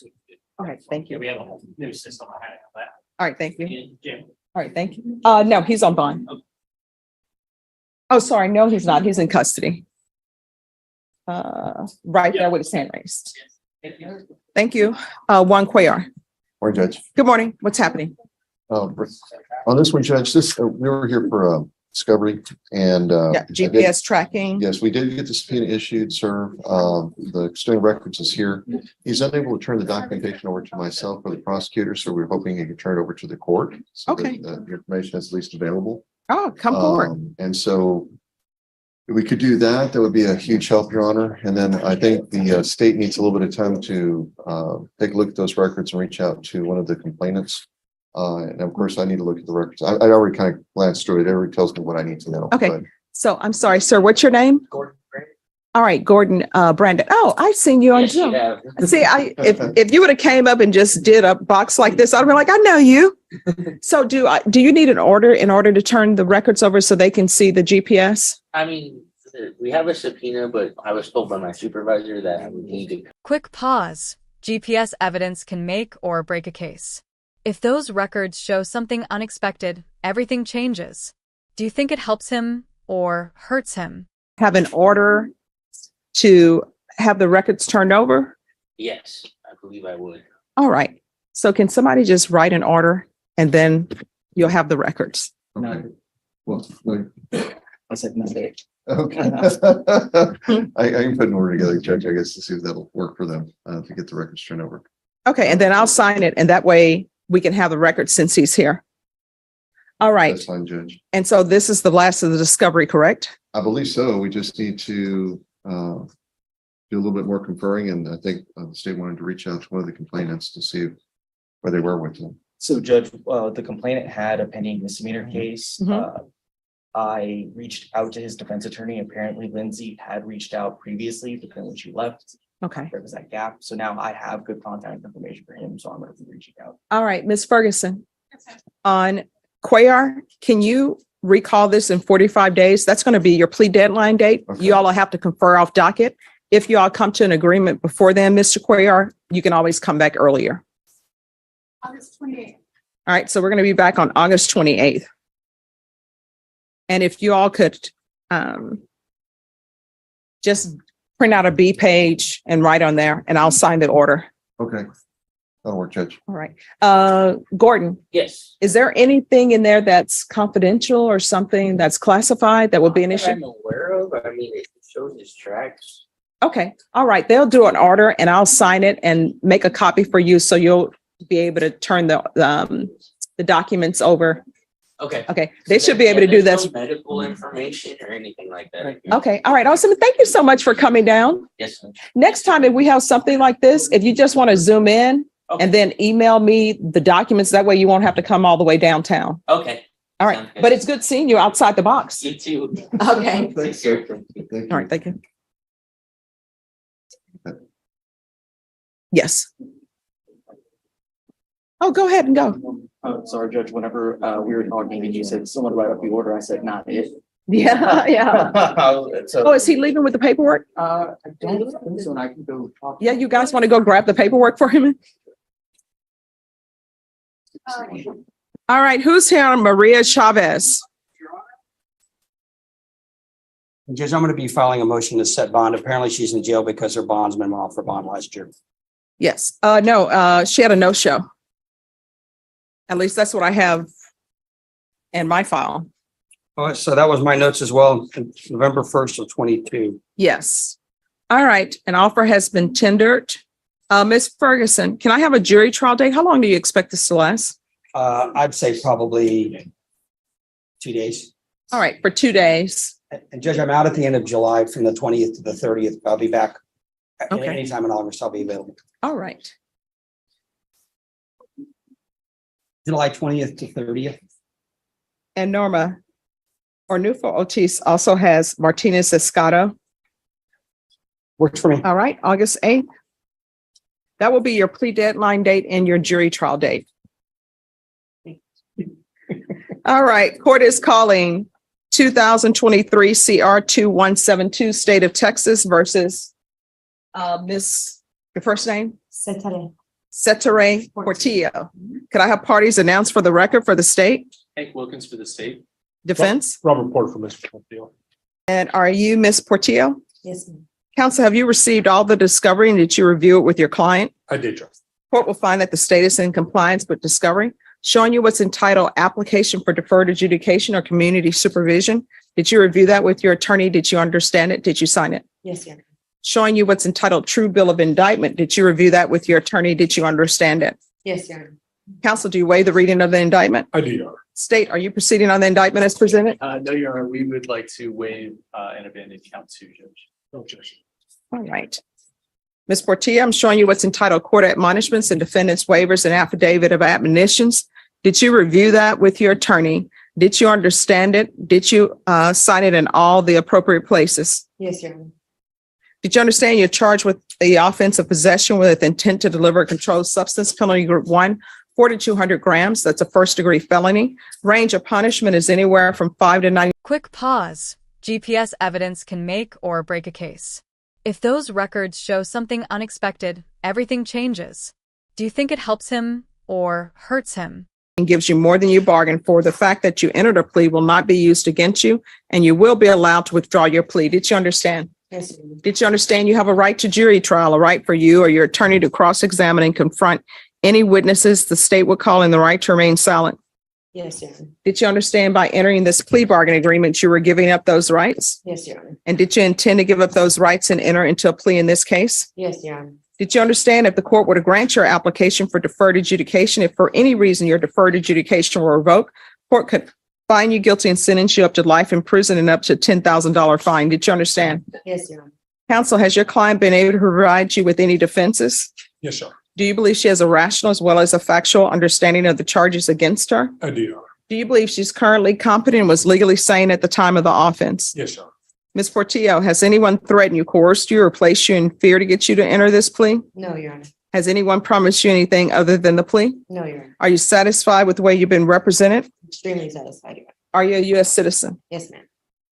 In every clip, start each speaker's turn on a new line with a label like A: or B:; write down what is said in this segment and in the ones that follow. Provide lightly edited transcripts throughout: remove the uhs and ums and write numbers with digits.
A: Okay, thank
B: Yeah,
A: you.
B: we have a whole new system on how to have that.
A: All right, thank you.
B: Jim.
A: All right, thank you. No, he's on bond. Oh, sorry, no, he's not. He's in custody. Right there with his hand raised. Thank you. Juan Cuellar.
C: Morning, Judge.
A: Good morning. What's happening?
C: On this one, Judge, we were here for discovery and
A: Yeah, GPS tracking.
C: yes, we did get the subpoena issued, sir. The custodian records is here. He's unable to turn the documentation over to myself or the prosecutor, so we're hoping he can turn it over to the court. So that,
A: Okay.
C: the information is at least available.
A: Oh, come forward.
C: And so if we could do that, that would be a huge help, Your Honor. And then I think the state needs a little bit of time to take a look at those records and reach out to one of the complainants. And of course, I need to look at the records. I already kind of glanced through it. It already tells me what I need to know.
A: Okay.
C: But
A: So I'm sorry, sir. What's your name?
B: Gordon.
A: All right, Gordon, Brandon. Oh, I've seen you on
B: Yes, you
A: Zoom.
B: have.
A: See, if you would have came up and just did a box like this, I'd be like, I know you. So do you need an order in order to turn the records over so they can see the GPS?
D: I mean, we have a subpoena, but I was told by my supervisor that I would need to.
E: Quick pause. GPS evidence can make or break a case. If those records show something unexpected, everything changes. Do you think it helps him or hurts him?
A: Have an order to have the records turned over?
D: Yes, I believe I would.
A: All right. So can somebody just write an order and then you'll have the records?
C: okay. Well, wait.
B: I said no.
C: Okay. I can put an order together, Judge, I guess, to see if that'll work for them to get the records turned over.
A: Okay, and then I'll sign it and that way we can have the records since he's here. All right.
C: That's fine, Judge.
A: And so this is the last of the discovery, correct?
C: I believe so. We just need to do a little bit more conferring, and I think the state wanted to reach out to one of the complainants to see where they were with them.
F: So Judge, the complainant had a pending misdemeanor case. I reached out to his defense attorney. Apparently Lindsay had reached out previously, but then when she left,
A: Okay.
F: there was that gap. So now I have good contact information for him, so I'm going to be reaching out.
A: All right, Ms. Ferguson. On Cuellar, can you recall this in 45 days? That's going to be your plea deadline date.
C: Okay.
A: You all will have to confer off docket. If you all come to an agreement before then, Mr. Cuellar, you can always come back earlier.
G: August 28th.
A: All right, so we're going to be back on August 28th. And if you all could just print out a B page and write on there, and I'll sign the order.
C: Okay. That'll work, Judge.
A: All right. Gordon,
D: Yes.
A: is there anything in there that's confidential or something that's classified that would be an
D: Not that
A: issue?
D: I'm aware of. I mean, it shows his tracks.
A: Okay, all right. They'll do an order and I'll sign it and make a copy for you so you'll be able to turn the documents over.
D: Okay.
A: Okay, they should be able to do
D: There's
A: this.
D: no medical information or anything like that.
A: Okay, all right, awesome. Thank you so much for coming down.
D: Yes. Sir.
A: Next time, if we have something like this, if you just want to zoom in and then email me the documents, that way you won't have to come all the way downtown.
D: Okay.
A: All right, but it's good seeing you outside the box.
D: You too.
A: Okay.
D: Thanks, sir.
A: All right, thank you. Yes. Oh, go ahead and go.
F: Sorry, Judge, whenever we were talking and you said someone write up the order, I said, not it.
A: Yeah, yeah.
F: So,
A: Oh, is he leaving with the paperwork?
F: I don't think so, and I can go talk.
A: Yeah, you guys want to go grab the paperwork for him? All right, who's here? Maria Chavez.
B: Judge, I'm going to be filing a motion to set bond. Apparently she's in jail because her bond's been off for bond last year.
A: Yes, no, she had a no-show. At least that's what I have in my file.
B: Oh, so that was my notes as well, November 1st of 22.
A: Yes. All right, an offer has been tendered. Ms. Ferguson, can I have a jury trial date? How long do you expect this to last?
B: I'd say probably 2 days.
A: All right, for 2 days.
B: And Judge, I'm out at the end of July from the 20th to the 30th. I'll be back.
A: Okay.
B: Anytime in August, I'll be available.
A: All right.
B: July 20th to 30th.
A: And Norma Ornulfo Otis also has Martinez Escado.
B: Works for me.
A: All right, August 8th. That will be your plea deadline date and your jury trial date. All right, court is calling 2023 CR 2172 State of Texas versus Miss, your first name?
G: Setare.
A: Cetere Portillo. Could I have parties announced for the record for the state?
H: Hank Wilkins for the state.
A: Defense?
H: Robert Porter for Mr. Portillo.
A: And are you Ms. Portillo?
G: Yes, ma'am.
A: Counsel, have you received all the discovery and did you review it with your client?
H: I did, Judge.
A: Court will find that the state is in compliance with discovery, showing you what's entitled application for deferred adjudication or community supervision. Did you review that with your attorney? Did you understand it? Did you sign it?
G: Yes, Your Honor.
A: Showing you what's entitled true bill of indictment. Did you review that with your attorney? Did you understand it?
G: Yes, Your Honor.
A: Counsel, do you waive the reading of the indictment?
H: I do, Your Honor.
A: State, are you proceeding on the indictment as presented?
H: No, Your Honor, we would like to waive and abandon count 2, Judge. No objection.
A: All right. Ms. Portillo, I'm showing you what's entitled court admonishments and defendants waivers and affidavit of admonitions. Did you review that with your attorney? Did you understand it? Did you sign it in all the appropriate places?
G: Yes, Your Honor.
A: Did you understand you're charged with the offense of possession with intent to deliver a controlled substance, penalty group 1, 4 to 200 grams? That's a first-degree felony. Range of punishment is anywhere from 5 to 90.
E: Quick pause. GPS evidence can make or break a case. If those records show something unexpected, everything changes. Do you think it helps him or hurts him?
A: And gives you more than you bargained for. The fact that you entered a plea will not be used against you, and you will be allowed to withdraw your plea. Did you understand?
G: Yes, Your Honor.
A: Did you understand you have a right to jury trial, a right for you or your attorney to cross-examine and confront any witnesses the state would call in the right to remain silent?
G: Yes, Your Honor.
A: Did you understand by entering this plea bargain agreement, you were giving up those rights?
G: Yes, Your Honor.
A: And did you intend to give up those rights and enter into a plea in this case?
G: Yes, Your Honor.
A: Did you understand if the court were to grant your application for deferred adjudication, if for any reason your deferred adjudication were revoked, court could find you guilty and sentence you up to life in prison and up to $10,000 fine? Did you understand?
G: Yes, Your Honor.
A: Counsel, has your client been able to provide you with any defenses?
H: Yes, sir.
A: Do you believe she has a rational as well as a factual understanding of the charges against her?
H: I do, Your Honor.
A: Do you believe she's currently competent and was legally sane at the time of the offense?
H: Yes, sir.
A: Ms. Portillo, has anyone threatened you, coerced you, or placed you in fear to get you to enter this plea?
G: No, Your Honor.
A: Has anyone promised you anything other than the plea?
G: No, Your Honor.
A: Are you satisfied with the way you've been represented?
G: Extremely satisfied, Your Honor.
A: Are you a U.S. citizen?
G: Yes, ma'am.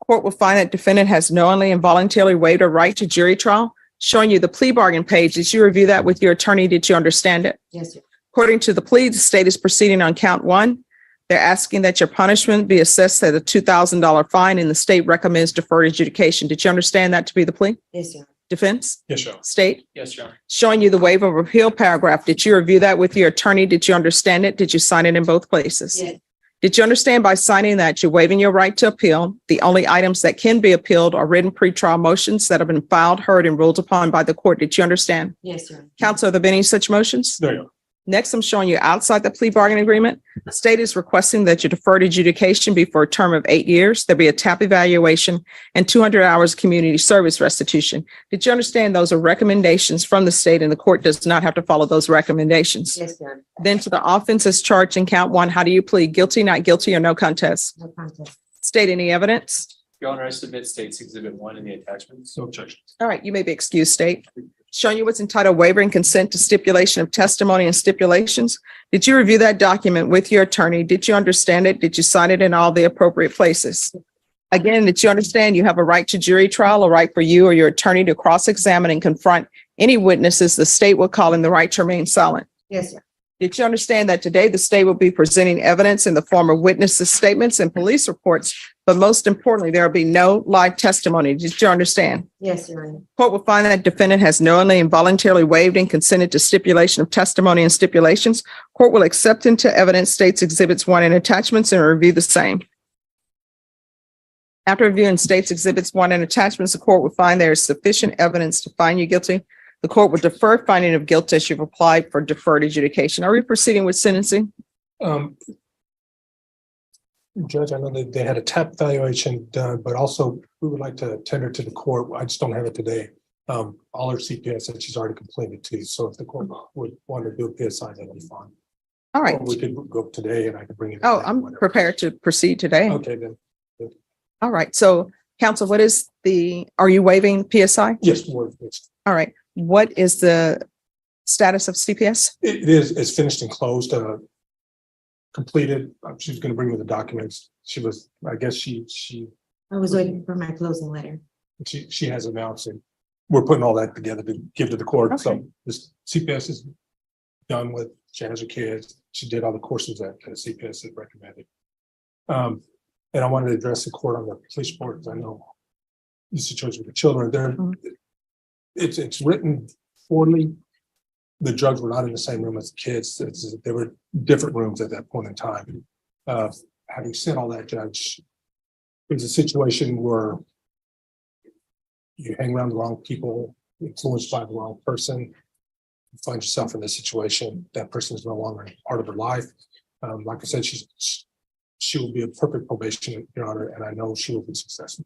A: Court will find that defendant has knowingly and voluntarily waived a right to jury trial. Showing you the plea bargain page. Did you review that with your attorney? Did you understand it?
G: Yes, Your
A: According to the plea, the state is proceeding on count 1. They're asking that your punishment be assessed at a $2,000 fine, and the state recommends deferred adjudication. Did you understand that to be the plea?
G: Yes, Your Honor.
A: Defense?
H: Yes, Your Honor.
A: State?
H: Yes, Your Honor.
A: Showing you the waiver of appeal paragraph. Did you review that with your attorney? Did you understand it? Did you sign it in both places?
G: Yes.
A: Did you understand by signing that you're waiving your right to appeal? The only items that can be appealed are written pretrial motions that have been filed, heard, and ruled upon by the court. Did you understand?
G: Yes, Your Honor.
A: Counsel, have there been any such motions?
H: No, Your Honor.
A: Next, I'm showing you outside the plea bargain agreement. The state is requesting that your deferred adjudication be for a term of 8 years. There be a TAP evaluation and 200 hours community service restitution. Did you understand those are recommendations from the state and the court does not have to follow those recommendations?
G: Yes, Your Honor.
A: Then to the offenses charged in count 1, how do you plead? Guilty, not guilty, or no contest?
G: No contest.
A: State any evidence?
H: Your Honor, I submit State's Exhibit 1 in the attachments. No objections.
A: All right, you may be excused, state. Showing you what's entitled waiver and consent to stipulation of testimony and stipulations. Did you review that document with your attorney? Did you understand it? Did you sign it in all the appropriate places? Again, did you understand you have a right to jury trial, a right for you or your attorney to cross-examine and confront any witnesses the state will call in the right to remain silent?
G: Yes, Your Honor.
A: Did you understand that today the state will be presenting evidence in the form of witnesses' statements and police reports, but most importantly, there will be no live testimony? Did you understand?
G: Yes, Your Honor.
A: Court will find that defendant has knowingly and voluntarily waived and consented to stipulation of testimony and stipulations. Court will accept into evidence State's Exhibits 1 and attachments and review the same. After reviewing State's Exhibits 1 and attachments, the court will find there is sufficient evidence to find you guilty. The court will defer finding of guilt as you've applied for deferred adjudication. Are we proceeding with sentencing?
I: Judge, I know that they had a TAP evaluation done, but also we would like to tender to the court. I just don't have it today. All her CPS that she's already completed too. So if the court would want to do a PSI, that'd be fine.
A: All right.
I: Or we could go today and I could bring it.
A: Oh,
I: back,
A: I'm
I: whatever.
A: prepared to proceed today.
I: Okay, then.
A: All right. So counsel, are you waiving PSI?
I: Yes, more. It's
A: All right. What is the status of CPS?
I: it's finished and closed, completed. She's going to bring me the documents. She was, I guess she
G: I was waiting for my closing letter.
I: has announced it. We're putting all that together to give to the court. So
A: Okay.
I: this CPS is done with. She has her kids. She did all the courses that CPS had recommended. And I wanted to address the court on the police report, because I know the situation with the children, it's written poorly. The drugs were not in the same room as the kids. They were different rooms at that point in time. Having said all that, Judge, there's a situation where you hang around the wrong people, influenced by the wrong person, you find yourself in this situation. That person is no longer part of her life. Like I said, she will be a perfect probation, Your Honor, and I know she will be successful.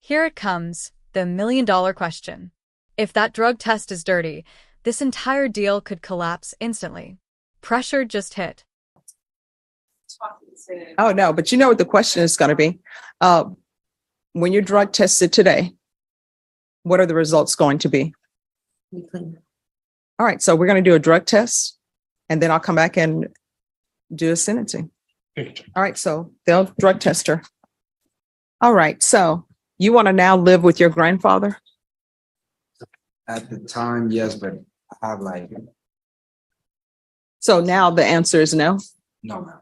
E: Here it comes, the $1 million question. If that drug test is dirty, this entire deal could collapse instantly. Pressure just hit.
A: Oh, no, but you know what the question is going to be? When you're drug tested today, what are the results going to be?
G: We clean.
A: All right, so we're going to do a drug test, and then I'll come back and do a sentencing. All right, so they'll drug test her. All right, so you want to now live with your grandfather?
J: At the time, yes, but I have
A: So now the answer is no?
J: no, ma'am.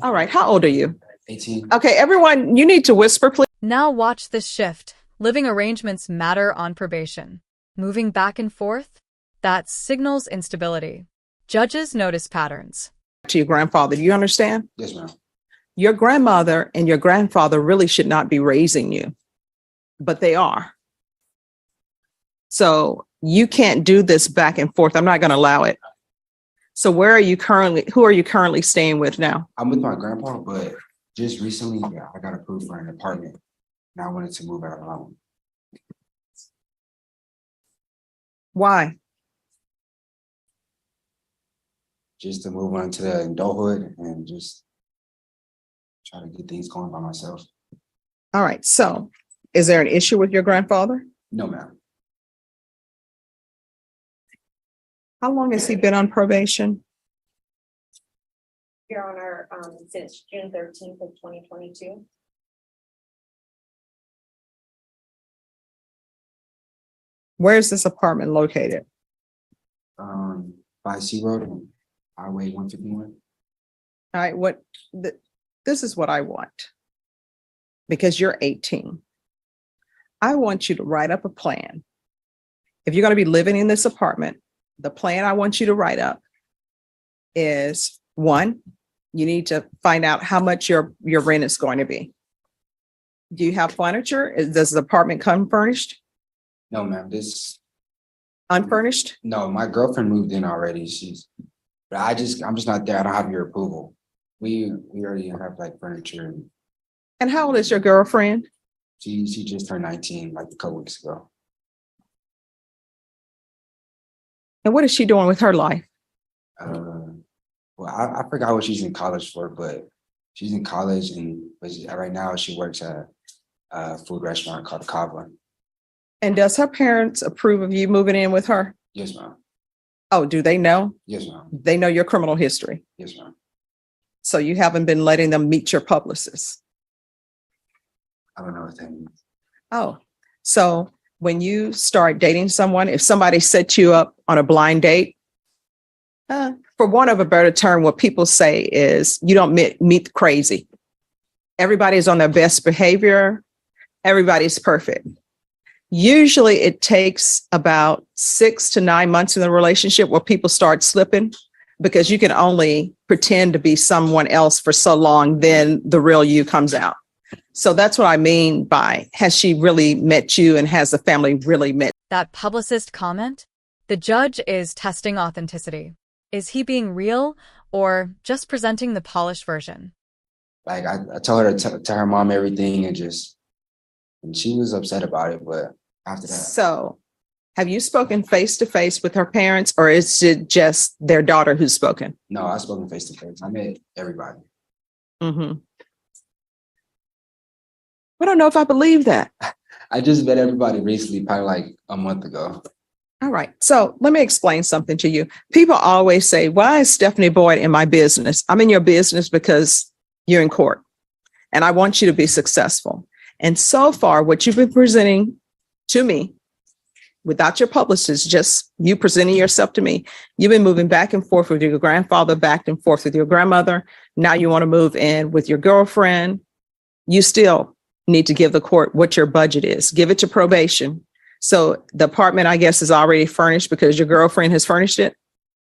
A: All right, how old are you?
J: 18.
A: Okay, everyone, you need to whisper, please.
E: Now watch this shift. Living arrangements matter on probation. Moving back and forth? That signals instability. Judges notice patterns.
A: To your grandfather, do you understand?
J: Yes, ma'am.
A: Your grandmother and your grandfather really should not be raising you, but they are. So you can't do this back and forth. I'm not going to allow it. So who are you currently staying with now?
J: I'm with my grandpa, but just recently, I got approved for an apartment, and I wanted to move out alone.
A: Why?
J: Just to move on to the adulthood and just try to get things going by myself.
A: All right. So is there an issue with your grandfather?
J: No, ma'am.
A: How long has he been on probation?
K: Your Honor, since June 13th of 2022.
A: Where is this apartment located?
J: By Sea Road and Highway 151.
A: All right, this is what I want. Because you're 18. I want you to write up a plan. If you're going to be living in this apartment, the plan I want you to write up is, one, you need to find out how much your rent is going to be. Do you have furniture? Does the apartment come furnished?
J: No, ma'am.
A: Unfurnished?
J: No, my girlfriend moved in already. But I'm just not there. I don't have your approval. We already have furniture.
A: And how old is your girlfriend?
J: She just turned 19 a couple weeks ago.
A: And what is she doing with her life?
J: Well, I forgot what she's in college for, but she's in college, but right now she works at a food restaurant called Kava.
A: And does her parents approve of you moving in with her?
J: Yes, ma'am.
A: Oh, do they know?
J: Yes, ma'am.
A: They know your criminal history.
J: Yes, ma'am.
A: So you haven't been letting them meet your publicist.
J: I don't know what that means.
A: Oh, so when you start dating someone, if somebody sets you up on a blind date, for want of a better term, what people say is you don't meet crazy. Everybody's on their best behavior. Everybody's perfect. Usually it takes about 6 to 9 months in the relationship where people start slipping, because you can only pretend to be someone else for so long, then the real you comes out. So that's what I mean by, has she really met you and has the family really met?
E: That publicist comment? The judge is testing authenticity. Is he being real or just presenting the polished version?
J: I told her to tell her mom everything and she was upset about it, but after that.
A: So have you spoken face to face with her parents, or is it just their daughter who's spoken?
J: No, I've spoken face to face. I met everybody.
A: Mm-hmm. I don't know if I believe that.
J: I just met everybody recently, probably a month ago.
A: All right. So let me explain something to you. People always say, why is Stephanie Boyd in my business? I'm in your business because you're in court and I want you to be successful. And so far, what you've been presenting to me without your publicist, just you presenting yourself to me. You've been moving back and forth with your grandfather, back and forth with your grandmother. Now you want to move in with your girlfriend. You still need to give the court what your budget is. Give it to probation. So the apartment, I guess, is already furnished because your girlfriend has furnished it.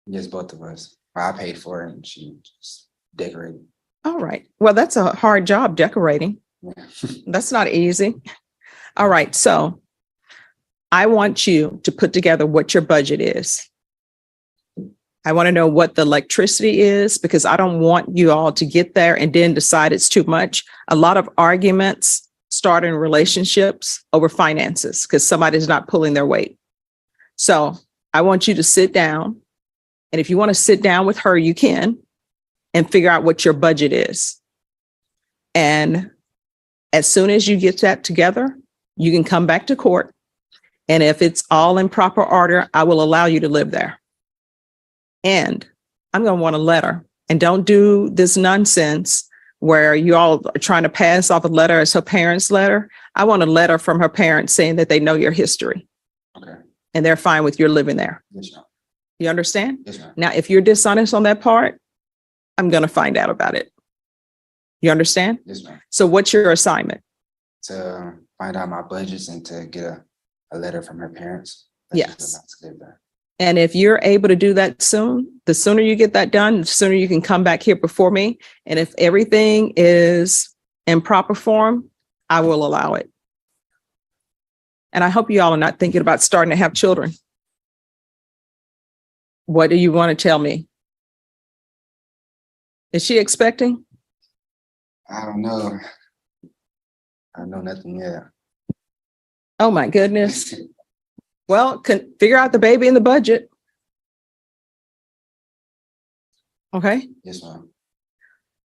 J: Yes, both of us. I paid for it and she just decorated.
A: All right. Well, that's a hard job decorating.
J: Yeah.
A: That's not easy. All right. So I want you to put together what your budget is. I want to know what the electricity is because I don't want you all to get there and then decide it's too much. A lot of arguments start in relationships over finances because somebody's not pulling their weight. So I want you to sit down. And if you want to sit down with her, you can and figure out what your budget is. And as soon as you get that together, you can come back to court. And if it's all in proper order, I will allow you to live there. And I'm going to want a letter. And don't do this nonsense where you all are trying to pass off a letter as her parents' letter. I want a letter from her parents saying that they know your history.
J: Okay.
A: And they're fine with your living there.
J: Yes, ma'am.
A: You understand?
J: Yes, ma'am.
A: Now, if you're dishonest on that part, I'm going to find out about it. You understand?
J: Yes, ma'am.
A: So what's your assignment?
J: To find out my budgets and to get a letter from her parents. that
A: Yes.
J: she's about to live there.
A: And if you're able to do that soon, the sooner you get that done, the sooner you can come back here before me. And if everything is in proper form, I will allow it. And I hope you all are not thinking about starting to have children. What do you want to tell me? Is she expecting?
J: I don't know. I know nothing yet.
A: Oh, my goodness. Well, can figure out the baby in the budget. Okay.
J: Yes, ma'am.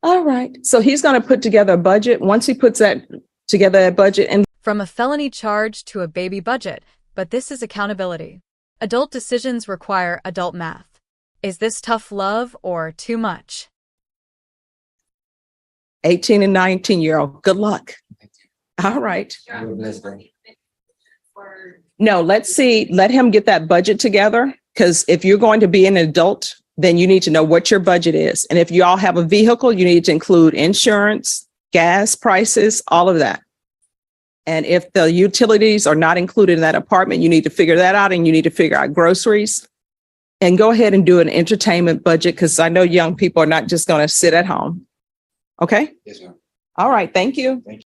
A: All right. So he's going to put together a budget. Once he puts that together, that budget, and
E: From a felony charge to a baby budget, but this is accountability. Adult decisions require adult math. Is this tough love or too much?
A: 18 and 19-year-old, good luck. All right.
J: Have a blessed day.
A: No, let's see. Let him get that budget together. Because if you're going to be an adult, then you need to know what your budget is. And if you all have a vehicle, you need to include insurance, gas prices, all of that. And if the utilities are not included in that apartment, you need to figure that out, and you need to figure out groceries. And go ahead and do an entertainment budget because I know young people are not just going to sit at home. Okay?
J: Yes, ma'am.
A: All right. Thank you.